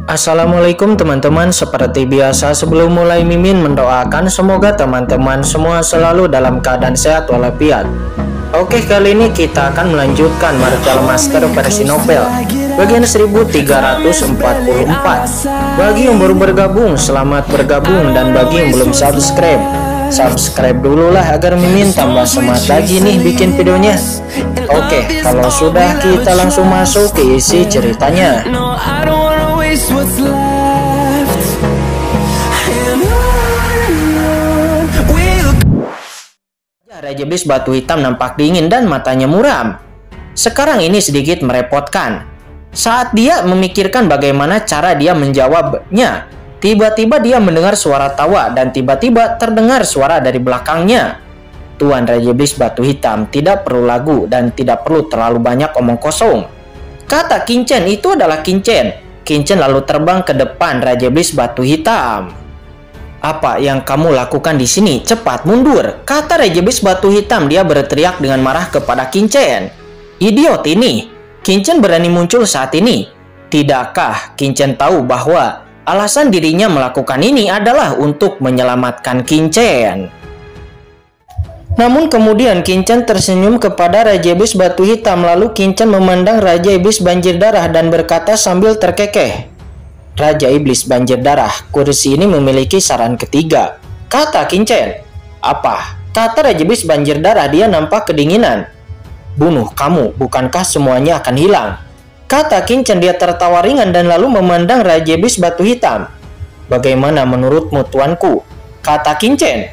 Assalamualaikum teman-teman, seperti biasa sebelum mulai Mimin mendoakan semoga teman-teman semua selalu dalam keadaan sehat walafiat. Oke, kali ini kita akan melanjutkan Martial Master versi novel bagian 1344. Bagi yang baru bergabung, selamat bergabung, dan bagi yang belum subscribe dulu lah agar Mimin tambah semangat lagi nih bikin videonya. Oke, kalau sudah kita langsung masuk ke isi ceritanya. What's left and on we'll... Raja Iblis Batu Hitam nampak dingin dan matanya muram. Sekarang ini sedikit merepotkan. Saat dia memikirkan bagaimana cara dia menjawabnya, tiba-tiba dia mendengar suara tawa dan tiba-tiba terdengar suara dari belakangnya. Tuan Raja Iblis Batu Hitam, tidak perlu lagu dan tidak perlu terlalu banyak omong kosong, kata Kincen. Itu adalah Kincen. Kincen lalu terbang ke depan Raja Iblis Batu Hitam. Apa yang kamu lakukan di sini? Cepat mundur, kata Raja Iblis Batu Hitam. Dia berteriak dengan marah kepada Kincen. Idiot ini, Kincen berani muncul saat ini. Tidakkah Kincen tahu bahwa alasan dirinya melakukan ini adalah untuk menyelamatkan Kincen? Namun kemudian Kincen tersenyum kepada Raja Iblis Batu Hitam. Lalu Kincen memandang Raja Iblis Banjir Darah dan berkata sambil terkekeh, Raja Iblis Banjir Darah, kursi ini memiliki saran ketiga, kata Kincen. Apa? Kata Raja Iblis Banjir Darah. Dia nampak kedinginan. Bunuh kamu, bukankah semuanya akan hilang? Kata Kincen. Dia tertawa ringan dan lalu memandang Raja Iblis Batu Hitam. Bagaimana menurutmu tuanku? Kata Kincen.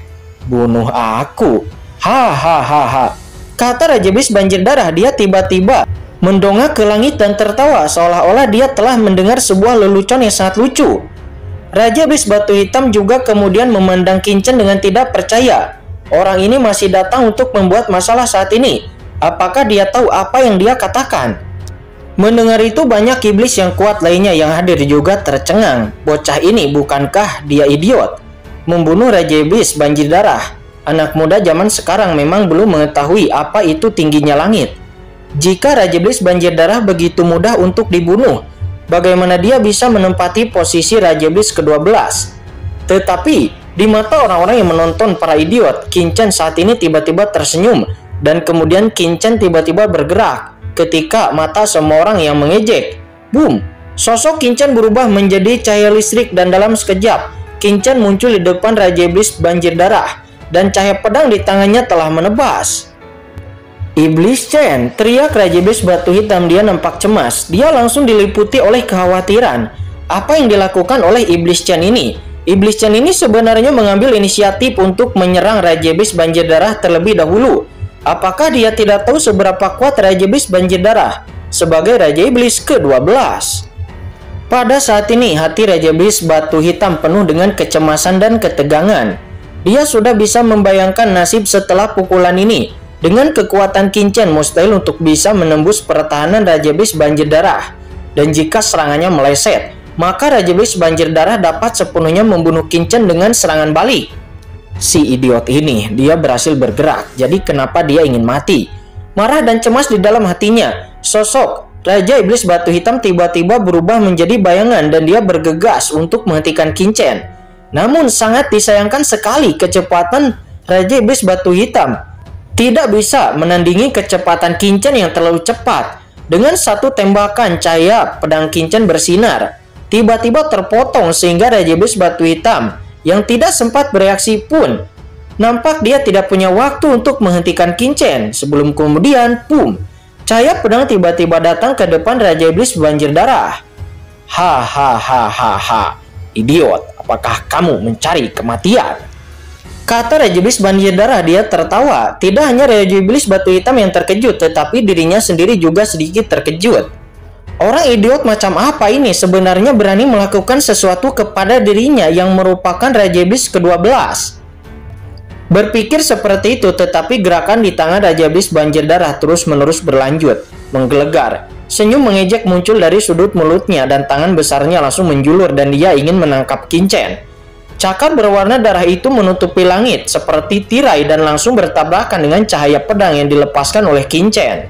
Bunuh aku. Hahaha, kata Raja Iblis Banjir Darah. Dia tiba-tiba mendongak ke langit dan tertawa seolah-olah dia telah mendengar sebuah lelucon yang sangat lucu. Raja Iblis Batu Hitam juga kemudian memandang Kincen dengan tidak percaya. Orang ini masih datang untuk membuat masalah saat ini. Apakah dia tahu apa yang dia katakan? Mendengar itu banyak iblis yang kuat lainnya yang hadir juga tercengang. Bocah ini bukankah dia idiot? Membunuh Raja Iblis Banjir Darah. Anak muda zaman sekarang memang belum mengetahui apa itu tingginya langit. Jika Raja Iblis Banjir Darah begitu mudah untuk dibunuh, bagaimana dia bisa menempati posisi Raja Iblis ke-12? Tetapi di mata orang-orang yang menonton para idiot, Kincen saat ini tiba-tiba tersenyum dan kemudian Kincen tiba-tiba bergerak ketika mata semua orang yang mengejek. Boom! Sosok Kincen berubah menjadi cahaya listrik dan dalam sekejap Kincen muncul di depan Raja Iblis Banjir Darah. Dan cahaya pedang di tangannya telah menebas. Iblis Chen, teriak Raja Iblis Batu Hitam. Dia nampak cemas. Dia langsung diliputi oleh kekhawatiran. Apa yang dilakukan oleh Iblis Chen ini? Iblis Chen ini sebenarnya mengambil inisiatif untuk menyerang Raja Iblis Banjir Darah terlebih dahulu. Apakah dia tidak tahu seberapa kuat Raja Iblis Banjir Darah sebagai Raja Iblis ke-12? Pada saat ini hati Raja Iblis Batu Hitam penuh dengan kecemasan dan ketegangan. Dia sudah bisa membayangkan nasib setelah pukulan ini. Dengan kekuatan Kincen mustahil untuk bisa menembus pertahanan Raja Iblis Banjir Darah. Dan jika serangannya meleset, maka Raja Iblis Banjir Darah dapat sepenuhnya membunuh Kincen dengan serangan balik. Si idiot ini, dia berhasil bergerak. Jadi kenapa dia ingin mati? Marah dan cemas di dalam hatinya. Sosok Raja Iblis Batu Hitam tiba-tiba berubah menjadi bayangan dan dia bergegas untuk menghentikan Kincen. Namun sangat disayangkan sekali kecepatan Raja Iblis Batu Hitam tidak bisa menandingi kecepatan Kincen yang terlalu cepat. Dengan satu tembakan cahaya pedang Kincen bersinar tiba-tiba terpotong sehingga Raja Iblis Batu Hitam yang tidak sempat bereaksi pun nampak dia tidak punya waktu untuk menghentikan Kincen. Sebelum kemudian, boom, cahaya pedang tiba-tiba datang ke depan Raja Iblis Banjir Darah. Hahaha, idiot. Apakah kamu mencari kematian? Kata Raja Iblis Banjir Darah. Dia tertawa. Tidak hanya Raja Iblis Batu Hitam yang terkejut, tetapi dirinya sendiri juga sedikit terkejut. Orang idiot macam apa ini sebenarnya berani melakukan sesuatu kepada dirinya yang merupakan Raja Iblis ke-12? Berpikir seperti itu, tetapi gerakan di tangan Raja Iblis Banjir Darah terus-menerus berlanjut, menggelegar. Senyum mengejek muncul dari sudut mulutnya dan tangan besarnya langsung menjulur dan dia ingin menangkap Kincen. Cakar berwarna darah itu menutupi langit seperti tirai dan langsung bertabrakan dengan cahaya pedang yang dilepaskan oleh Kincen.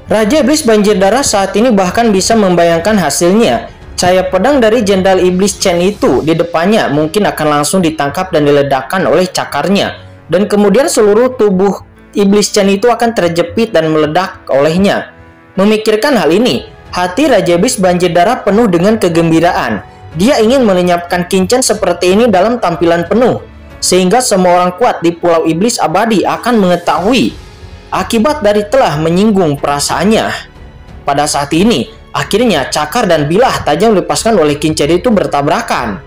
Raja Iblis Banjir Darah saat ini bahkan bisa membayangkan hasilnya Cahaya pedang dari Jenderal Iblis Chen itu di depannya mungkin akan langsung ditangkap dan diledakkan oleh cakarnya. Dan kemudian seluruh tubuh Iblis Chen itu akan terjepit dan meledak olehnya. Memikirkan hal ini, hati Raja Iblis Banjir Darah penuh dengan kegembiraan. Dia ingin melenyapkan Qin Chen seperti ini dalam tampilan penuh, sehingga semua orang kuat di Pulau Iblis Abadi akan mengetahui akibat dari telah menyinggung perasaannya. Pada saat ini, akhirnya cakar dan bilah tajam dilepaskan oleh Qin Chen itu bertabrakan.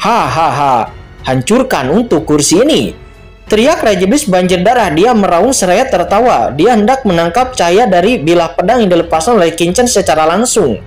Hahaha, hancurkan untuk kursi ini. Teriak Raja Iblis Banjir Darah. Dia meraung seraya tertawa. Dia hendak menangkap cahaya dari bilah pedang yang dilepaskan oleh Qin Chen secara langsung.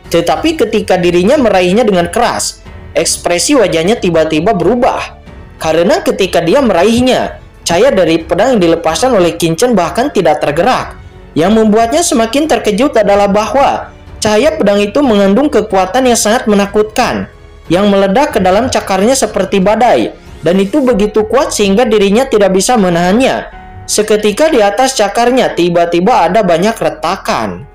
Tetapi ketika dirinya meraihnya dengan keras, ekspresi wajahnya tiba-tiba berubah. Karena ketika dia meraihnya, cahaya dari pedang yang dilepaskan oleh Qin Chen bahkan tidak tergerak. Yang membuatnya semakin terkejut adalah bahwa cahaya pedang itu mengandung kekuatan yang sangat menakutkan, yang meledak ke dalam cakarnya seperti badai, dan itu begitu kuat sehingga dirinya tidak bisa menahannya. Seketika di atas cakarnya tiba-tiba ada banyak retakan.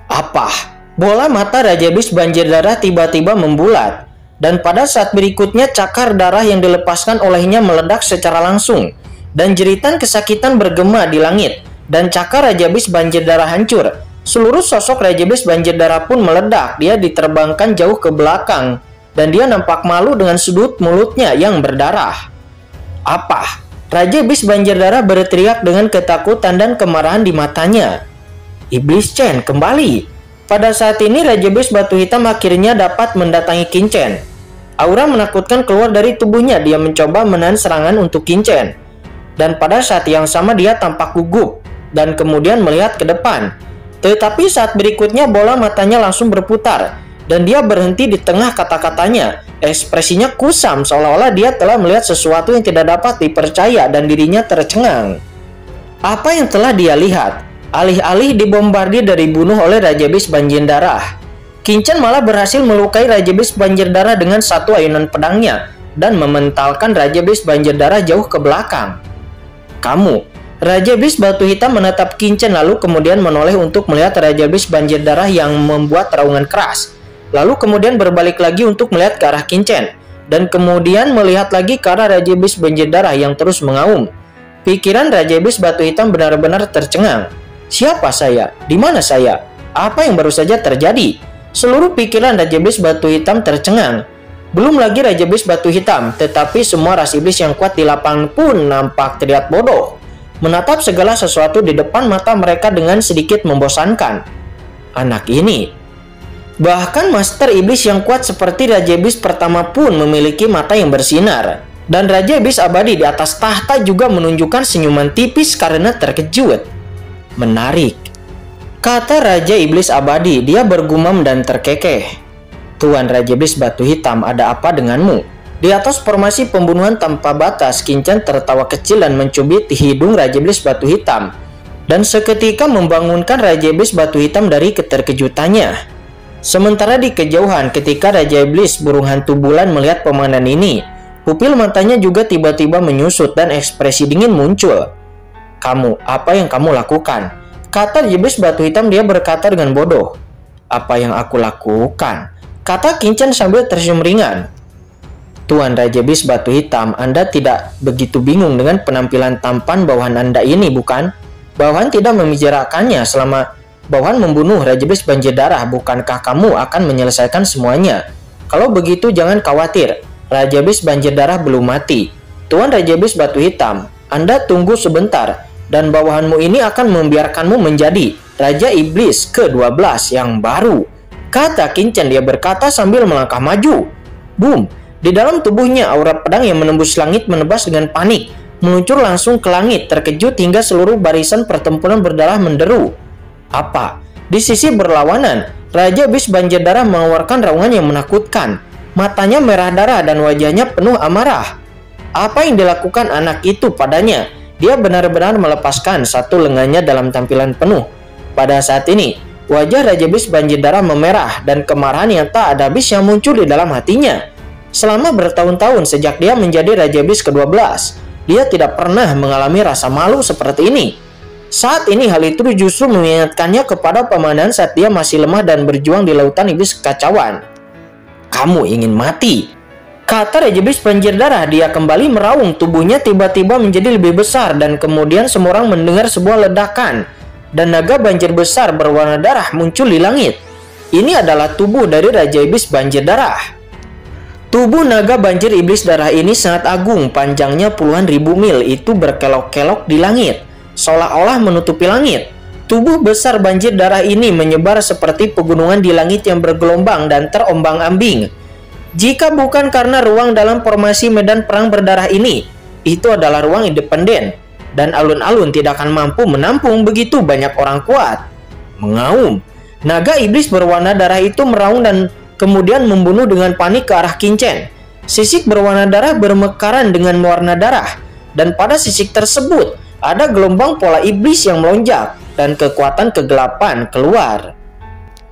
Apa? Bola mata Raja Iblis Banjir Darah tiba-tiba membulat, dan pada saat berikutnya cakar darah yang dilepaskan olehnya meledak secara langsung, dan jeritan kesakitan bergema di langit, dan cakar Raja Iblis Banjir Darah hancur. Seluruh sosok Raja Iblis Banjir Darah pun meledak. Dia diterbangkan jauh ke belakang, dan dia nampak malu dengan sudut mulutnya yang berdarah. Apa? Raja Iblis Banjir Darah berteriak dengan ketakutan dan kemarahan di matanya. Iblis Chen kembali. Pada saat ini Raja Iblis Batu Hitam akhirnya dapat mendatangi Qin Chen. Aura menakutkan keluar dari tubuhnya. Dia mencoba menahan serangan untuk Qin Chen. Dan pada saat yang sama dia tampak gugup dan kemudian melihat ke depan. Tetapi saat berikutnya bola matanya langsung berputar dan dia berhenti di tengah kata-katanya. Ekspresinya kusam seolah-olah dia telah melihat sesuatu yang tidak dapat dipercaya dan dirinya tercengang. Apa yang telah dia lihat? Alih-alih dibombardir dan dibunuh oleh Raja Iblis Banjir Darah, Qin Chen malah berhasil melukai Raja Iblis Banjir Darah dengan satu ayunan pedangnya dan mementalkan Raja Iblis Banjir Darah jauh ke belakang. Kamu, Raja Iblis Batu Hitam menatap Qin Chen lalu kemudian menoleh untuk melihat Raja Iblis Banjir Darah yang membuat raungan keras. Lalu kemudian berbalik lagi untuk melihat ke arah Qin Chen, dan kemudian melihat lagi ke arah Raja Iblis Banjir Darah yang terus mengaum. Pikiran Raja Iblis Batu Hitam benar-benar tercengang. Siapa saya? Di mana saya? Apa yang baru saja terjadi? Seluruh pikiran Raja Iblis Batu Hitam tercengang. Belum lagi Raja Iblis Batu Hitam, tetapi semua ras iblis yang kuat di lapangan pun nampak terlihat bodoh, menatap segala sesuatu di depan mata mereka dengan sedikit membosankan. Anak ini. Bahkan Master Iblis yang kuat seperti Raja Iblis pertama pun memiliki mata yang bersinar. Dan Raja Iblis Abadi di atas tahta juga menunjukkan senyuman tipis karena terkejut. Menarik, kata Raja Iblis Abadi. Dia bergumam dan terkekeh. Tuan Raja Iblis Batu Hitam, ada apa denganmu? Di atas formasi pembunuhan tanpa batas, Qin Chen tertawa kecil dan mencubit hidung Raja Iblis Batu Hitam, dan seketika membangunkan Raja Iblis Batu Hitam dari keterkejutannya. Sementara di kejauhan, ketika Raja Iblis Burung Hantu Bulan melihat pemandangan ini, pupil matanya juga tiba-tiba menyusut dan ekspresi dingin muncul. Kamu, apa yang kamu lakukan? Kata Raja Iblis Batu Hitam. Dia berkata dengan bodoh. Apa yang aku lakukan? Kata Qin Chen sambil tersenyum ringan. Tuan Raja Iblis Batu Hitam, Anda tidak begitu bingung dengan penampilan tampan bawahan Anda ini, bukan? Bawahan tidak membicarakannya selama bawahan membunuh Raja Iblis Banjir Darah. Bukankah kamu akan menyelesaikan semuanya? Kalau begitu jangan khawatir. Raja Iblis Banjir Darah belum mati. Tuan Raja Iblis Batu Hitam, Anda tunggu sebentar, dan bawahanmu ini akan membiarkanmu menjadi Raja Iblis ke-12 yang baru. Kata Qin Chen. Dia berkata sambil melangkah maju. Boom! Di dalam tubuhnya aura pedang yang menembus langit menebas dengan panik, meluncur langsung ke langit, terkejut hingga seluruh barisan pertempuran berdarah menderu. Apa? Di sisi berlawanan, Raja Iblis Banjir Darah mengeluarkan raungan yang menakutkan. Matanya merah darah dan wajahnya penuh amarah. Apa yang dilakukan anak itu padanya? Dia benar-benar melepaskan satu lengannya dalam tampilan penuh. Pada saat ini, wajah Raja Iblis Banjir Darah memerah dan kemarahan yang tak ada habis yang muncul di dalam hatinya. Selama bertahun-tahun sejak dia menjadi Raja Iblis ke-12, dia tidak pernah mengalami rasa malu seperti ini. Saat ini hal itu justru mengingatkannya kepada pemandangan saat dia masih lemah dan berjuang di lautan iblis kekacauan. kamu ingin mati?" Kata Raja Iblis banjir darah. Dia kembali meraung, tubuhnya tiba-tiba menjadi lebih besar dan kemudian semua orang mendengar sebuah ledakan dan naga banjir besar berwarna darah muncul di langit. Ini adalah tubuh dari Raja Iblis banjir darah. Tubuh naga banjir iblis darah ini sangat agung, panjangnya puluhan ribu mil, itu berkelok-kelok di langit, seolah-olah menutupi langit. Tubuh besar banjir darah ini menyebar seperti pegunungan di langit yang bergelombang dan terombang-ambing. Jika bukan karena ruang dalam formasi medan perang berdarah ini, itu adalah ruang independen, dan alun-alun tidak akan mampu menampung begitu banyak orang kuat. Mengaum, naga iblis berwarna darah itu meraung dan kemudian membunuh dengan panik ke arah Qin-Chen. Sisik berwarna darah bermekaran dengan warna darah, dan pada sisik tersebut ada gelombang pola iblis yang melonjak dan kekuatan kegelapan keluar.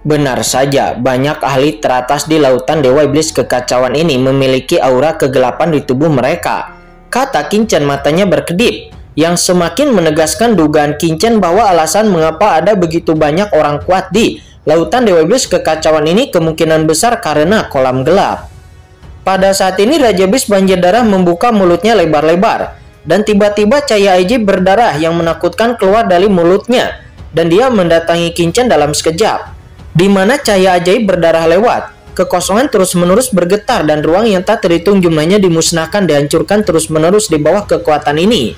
Benar saja, banyak ahli teratas di lautan Dewa Iblis Kekacauan ini memiliki aura kegelapan di tubuh mereka, kata Qin-Chen matanya berkedip, yang semakin menegaskan dugaan Qin-Chen bahwa alasan mengapa ada begitu banyak orang kuat di lautan Dewa Iblis Kekacauan ini kemungkinan besar karena kolam gelap. Pada saat ini Raja Iblis banjir darah membuka mulutnya lebar-lebar, dan tiba-tiba cahaya ajaib berdarah yang menakutkan keluar dari mulutnya, dan dia mendatangi Qin-Chen dalam sekejap. Di mana cahaya ajaib berdarah lewat, kekosongan terus-menerus bergetar dan ruang yang tak terhitung jumlahnya dimusnahkan, dihancurkan terus-menerus di bawah kekuatan ini.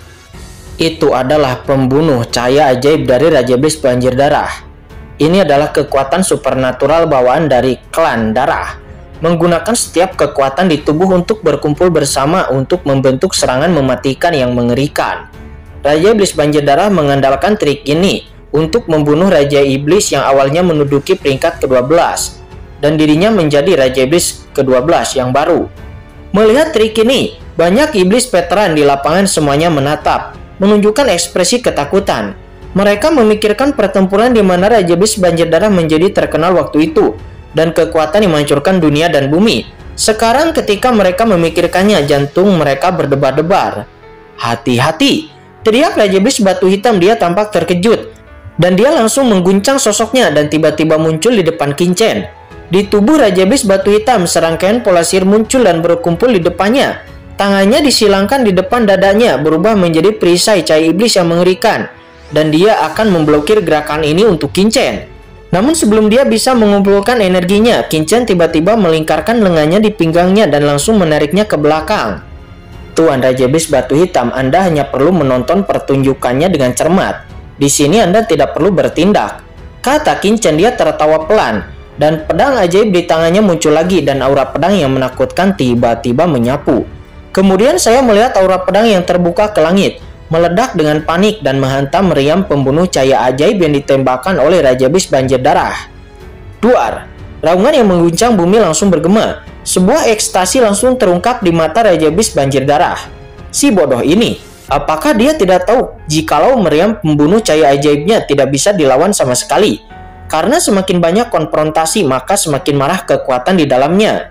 Itu adalah pembunuh cahaya ajaib dari Raja Iblis banjir darah. Ini adalah kekuatan supernatural bawaan dari klan darah, menggunakan setiap kekuatan di tubuh untuk berkumpul bersama untuk membentuk serangan mematikan yang mengerikan. Raja Iblis banjir darah mengandalkan trik ini untuk membunuh Raja Iblis yang awalnya menduduki peringkat ke-12, dan dirinya menjadi Raja Iblis ke-12 yang baru. Melihat trik ini, banyak iblis veteran di lapangan semuanya menatap, menunjukkan ekspresi ketakutan. Mereka memikirkan pertempuran di mana Raja Iblis banjir darah menjadi terkenal waktu itu, dan kekuatan yang menghancurkan dunia dan bumi. Sekarang ketika mereka memikirkannya, jantung mereka berdebar-debar. "Hati-hati!" teriak Raja Iblis batu hitam. Dia tampak terkejut, dan dia langsung mengguncang sosoknya dan tiba-tiba muncul di depan Qin-Chen. Di tubuh Raja Iblis batu hitam, serangkaian pola sihir muncul dan berkumpul di depannya. Tangannya disilangkan di depan dadanya, berubah menjadi perisai cahaya iblis yang mengerikan, dan dia akan memblokir gerakan ini untuk Qin-Chen. Namun sebelum dia bisa mengumpulkan energinya, Qin-Chen tiba-tiba melingkarkan lengannya di pinggangnya dan langsung menariknya ke belakang. "Tuan Raja Iblis batu hitam, Anda hanya perlu menonton pertunjukannya dengan cermat. Di sini Anda tidak perlu bertindak," kata Qin-Chen. Dia tertawa pelan, dan pedang ajaib di tangannya muncul lagi, dan aura pedang yang menakutkan tiba-tiba menyapu. Kemudian saya melihat aura pedang yang terbuka ke langit, meledak dengan panik dan menghantam meriam pembunuh cahaya ajaib yang ditembakkan oleh Raja Iblis banjir darah. Duar, raungan yang mengguncang bumi langsung bergema. Sebuah ekstasi langsung terungkap di mata Raja Iblis banjir darah. Si bodoh ini, apakah dia tidak tahu jikalau meriam pembunuh cahaya ajaibnya tidak bisa dilawan sama sekali? Karena semakin banyak konfrontasi, maka semakin marah kekuatan di dalamnya.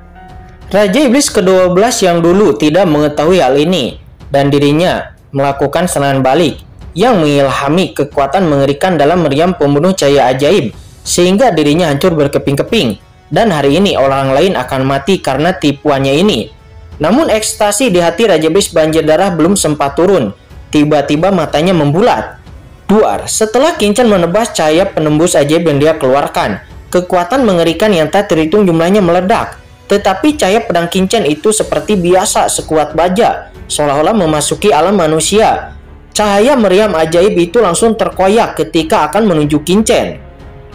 Raja Iblis ke-12 yang dulu tidak mengetahui hal ini, dan dirinya melakukan serangan balik yang mengilhami kekuatan mengerikan dalam meriam pembunuh cahaya ajaib, sehingga dirinya hancur berkeping-keping, dan hari ini orang lain akan mati karena tipuannya ini. Namun ekstasi di hati Raja Iblis banjir darah belum sempat turun. Tiba-tiba matanya membulat. Duar, setelah Qin-Chen menebas cahaya penembus ajaib yang dia keluarkan, kekuatan mengerikan yang tak terhitung jumlahnya meledak. Tetapi cahaya pedang Qin-Chen itu seperti biasa, sekuat baja, seolah-olah memasuki alam manusia. Cahaya meriam ajaib itu langsung terkoyak ketika akan menuju Qin-Chen.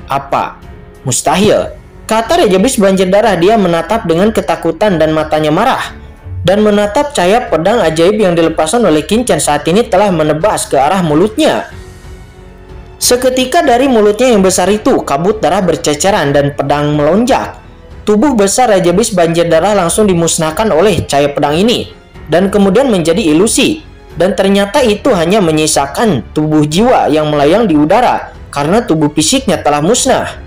"Apa? Mustahil," kata Raja Iblis banjir darah. Dia menatap dengan ketakutan dan matanya marah, dan menatap cahaya pedang ajaib yang dilepaskan oleh Qin-Chen saat ini telah menebas ke arah mulutnya. Seketika dari mulutnya yang besar itu, kabut darah berceceran dan pedang melonjak. Tubuh besar Raja Iblis banjir darah langsung dimusnahkan oleh cahaya pedang ini, dan kemudian menjadi ilusi. Dan ternyata itu hanya menyisakan tubuh jiwa yang melayang di udara, karena tubuh fisiknya telah musnah.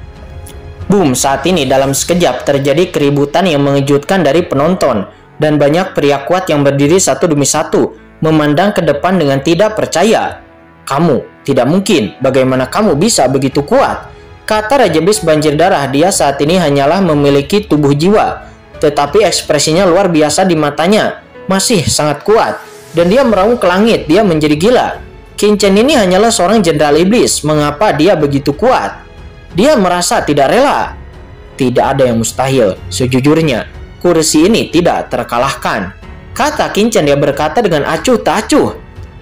Boom, saat ini dalam sekejap terjadi keributan yang mengejutkan dari penonton, dan banyak pria kuat yang berdiri satu demi satu, memandang ke depan dengan tidak percaya. "Kamu, tidak mungkin, bagaimana kamu bisa begitu kuat?" kata Raja Iblis banjir darah. Dia saat ini hanyalah memiliki tubuh jiwa, tetapi ekspresinya luar biasa di matanya, masih sangat kuat, dan dia meraung ke langit. Dia menjadi gila. Qin Chen ini hanyalah seorang jenderal iblis. Mengapa dia begitu kuat? Dia merasa tidak rela. Tidak ada yang mustahil. Sejujurnya, kursi ini tidak terkalahkan, kata Qin Chen. Dia berkata dengan acuh tak acuh.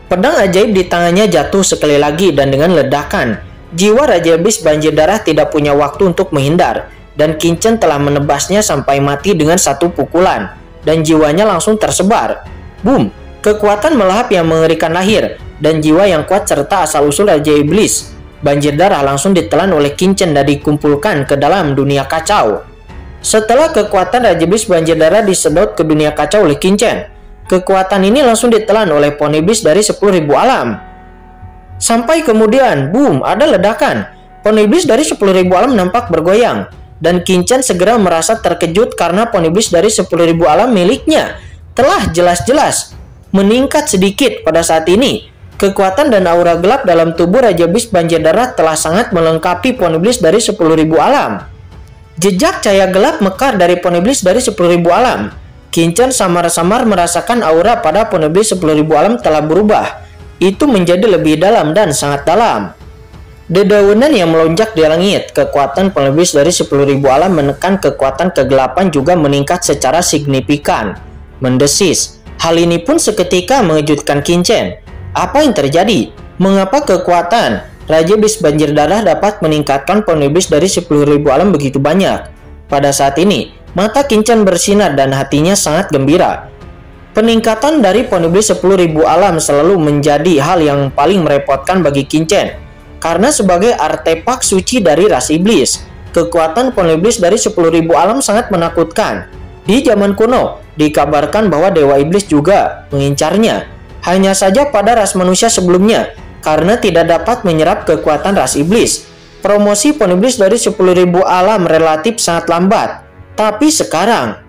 Pedang ajaib di tangannya jatuh sekali lagi, dan dengan ledakan, jiwa Raja Iblis Banjir Darah tidak punya waktu untuk menghindar, dan Qin Chen telah menebasnya sampai mati dengan satu pukulan, dan jiwanya langsung tersebar. Boom! Kekuatan melahap yang mengerikan lahir, dan jiwa yang kuat serta asal-usul Raja Iblis Banjir Darah langsung ditelan oleh Qin Chen dan dikumpulkan ke dalam dunia kacau. Setelah kekuatan Raja Iblis Banjir Darah disedot ke dunia kacau oleh Qin Chen, kekuatan ini langsung ditelan oleh pohon iblis dari 10.000 alam. Sampai kemudian, boom, ada ledakan. Pohon iblis dari 10.000 alam nampak bergoyang, dan Qin Chen segera merasa terkejut karena pohon iblis dari 10.000 alam miliknya telah jelas-jelas meningkat sedikit pada saat ini. Kekuatan dan aura gelap dalam tubuh Raja Iblis Banjir Darah telah sangat melengkapi pohon iblis dari 10.000 alam. Jejak cahaya gelap mekar dari pohon iblis dari 10.000 alam. Qin Chen samar-samar merasakan aura pada pohon iblis 10.000 alam telah berubah. Itu menjadi lebih dalam dan sangat dalam. Dedaunan yang melonjak di langit. Kekuatan pohon iblis dari 10.000 alam menekan kekuatan kegelapan juga meningkat secara signifikan. Mendesis. Hal ini pun seketika mengejutkan Qin Chen. Apa yang terjadi? Mengapa kekuatan Raja Iblis Banjir Darah dapat meningkatkan pohon iblis dari 10.000 alam begitu banyak? Pada saat ini, mata Qin Chen bersinar dan hatinya sangat gembira. Peningkatan dari pohon iblis 10.000 alam selalu menjadi hal yang paling merepotkan bagi Qin Chen. Karena sebagai artefak suci dari ras iblis, kekuatan pohon iblis dari 10.000 alam sangat menakutkan. Di zaman kuno, dikabarkan bahwa Dewa Iblis juga mengincarnya. Hanya saja pada ras manusia sebelumnya, karena tidak dapat menyerap kekuatan ras iblis, promosi pohon iblis dari 10.000 alam relatif sangat lambat. Tapi sekarang,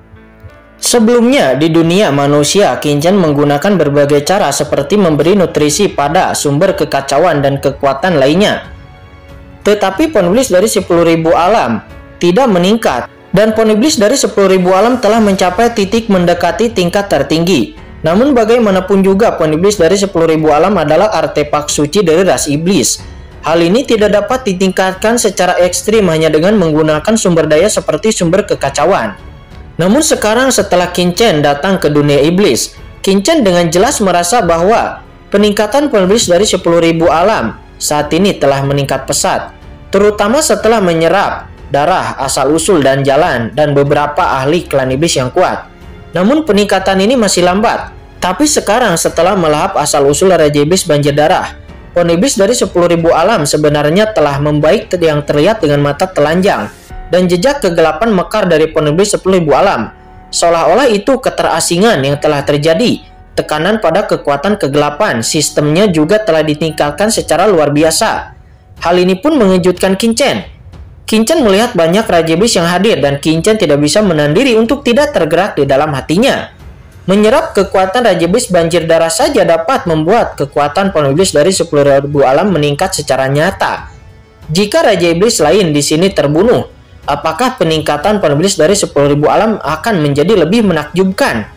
sebelumnya di dunia manusia, Qin Chen menggunakan berbagai cara seperti memberi nutrisi pada sumber kekacauan dan kekuatan lainnya. Tetapi pohon iblis dari 10.000 alam tidak meningkat, dan pohon iblis dari 10.000 alam telah mencapai titik mendekati tingkat tertinggi. Namun bagaimanapun juga, pohon iblis dari 10.000 alam adalah artefak suci dari ras iblis. Hal ini tidak dapat ditingkatkan secara ekstrim hanya dengan menggunakan sumber daya seperti sumber kekacauan. Namun sekarang setelah Qin Chen datang ke dunia iblis, Qin Chen dengan jelas merasa bahwa peningkatan pohon iblis dari 10.000 alam saat ini telah meningkat pesat, terutama setelah menyerap darah, asal-usul dan jalan, dan beberapa ahli klan iblis yang kuat. Namun peningkatan ini masih lambat. Tapi sekarang setelah melahap asal-usul Raja Iblis Banjir Darah, pohon iblis dari 10.000 alam sebenarnya telah membaik yang terlihat dengan mata telanjang, dan jejak kegelapan mekar dari pohon iblis 10.000 alam. Seolah-olah itu keterasingan yang telah terjadi. Tekanan pada kekuatan kegelapan, sistemnya juga telah ditingkatkan secara luar biasa. Hal ini pun mengejutkan Qin Chen. Qin Chen melihat banyak Raja Iblis yang hadir, dan Qin Chen tidak bisa menahan diri untuk tidak tergerak di dalam hatinya. Menyerap kekuatan Raja Iblis Banjir Darah saja dapat membuat kekuatan pohon iblis dari 10.000 alam meningkat secara nyata. Jika Raja Iblis lain di sini terbunuh, apakah peningkatan pohon iblis dari 10.000 alam akan menjadi lebih menakjubkan?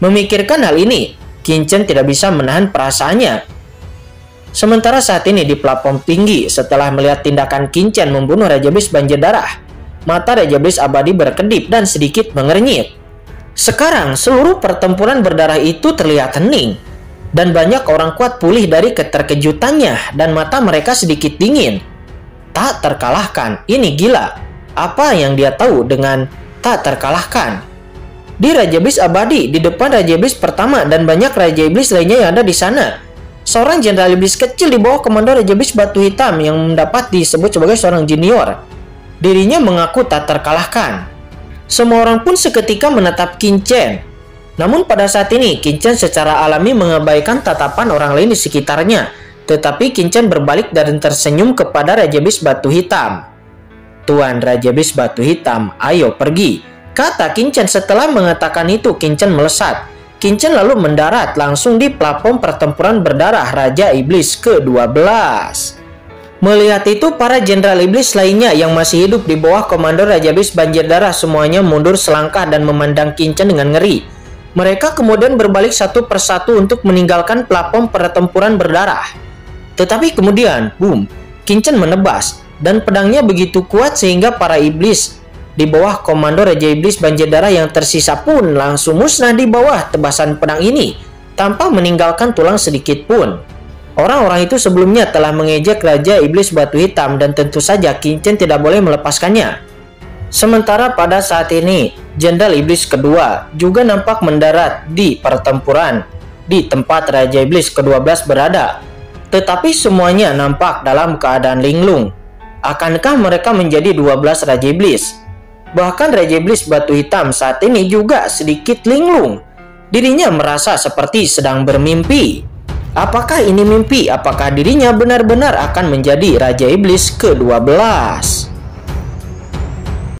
Memikirkan hal ini, Qin Chen tidak bisa menahan perasaannya. Sementara saat ini di platform tinggi, setelah melihat tindakan Qin Chen membunuh Raja Iblis Banjir Darah, mata Raja Iblis Abadi berkedip dan sedikit mengernyit. Sekarang seluruh pertempuran berdarah itu terlihat hening, dan banyak orang kuat pulih dari keterkejutannya, dan mata mereka sedikit dingin. Tak terkalahkan, ini gila. Apa yang dia tahu dengan tak terkalahkan? Di Raja Iblis Abadi, di depan Raja Iblis pertama dan banyak Raja Iblis lainnya yang ada di sana, seorang jenderal iblis kecil di bawah komando Raja Iblis Batu Hitam yang dapat disebut sebagai seorang junior. Dirinya mengaku tak terkalahkan. Semua orang pun seketika menatap Qin Chen. Namun pada saat ini, Qin Chen secara alami mengabaikan tatapan orang lain di sekitarnya. Tetapi Qin Chen berbalik dan tersenyum kepada Raja Iblis Batu Hitam. "Tuan Raja Iblis Batu Hitam, ayo pergi," kata Qin Chen. Setelah mengatakan itu, Qin Chen melesat. Qin Chen lalu mendarat langsung di platform pertempuran berdarah Raja Iblis ke-12. Melihat itu, para jenderal iblis lainnya yang masih hidup di bawah komando Raja Iblis Banjir Darah semuanya mundur selangkah dan memandang Qin-Chen dengan ngeri. Mereka kemudian berbalik satu persatu untuk meninggalkan platform pertempuran berdarah. Tetapi kemudian, boom, Qin-Chen menebas, dan pedangnya begitu kuat sehingga para iblis di bawah komando Raja Iblis Banjir Darah yang tersisa pun langsung musnah di bawah tebasan pedang ini, tanpa meninggalkan tulang sedikit pun. Orang-orang itu sebelumnya telah mengejek Raja Iblis Batu Hitam dan tentu saja Qin-Chen tidak boleh melepaskannya. Sementara pada saat ini, Jenderal Iblis kedua juga nampak mendarat di pertempuran di tempat Raja Iblis ke-12 berada. Tetapi semuanya nampak dalam keadaan linglung. Akankah mereka menjadi 12 Raja Iblis? Bahkan Raja Iblis Batu Hitam saat ini juga sedikit linglung. Dirinya merasa seperti sedang bermimpi. Apakah ini mimpi? Apakah dirinya benar-benar akan menjadi Raja Iblis ke-12?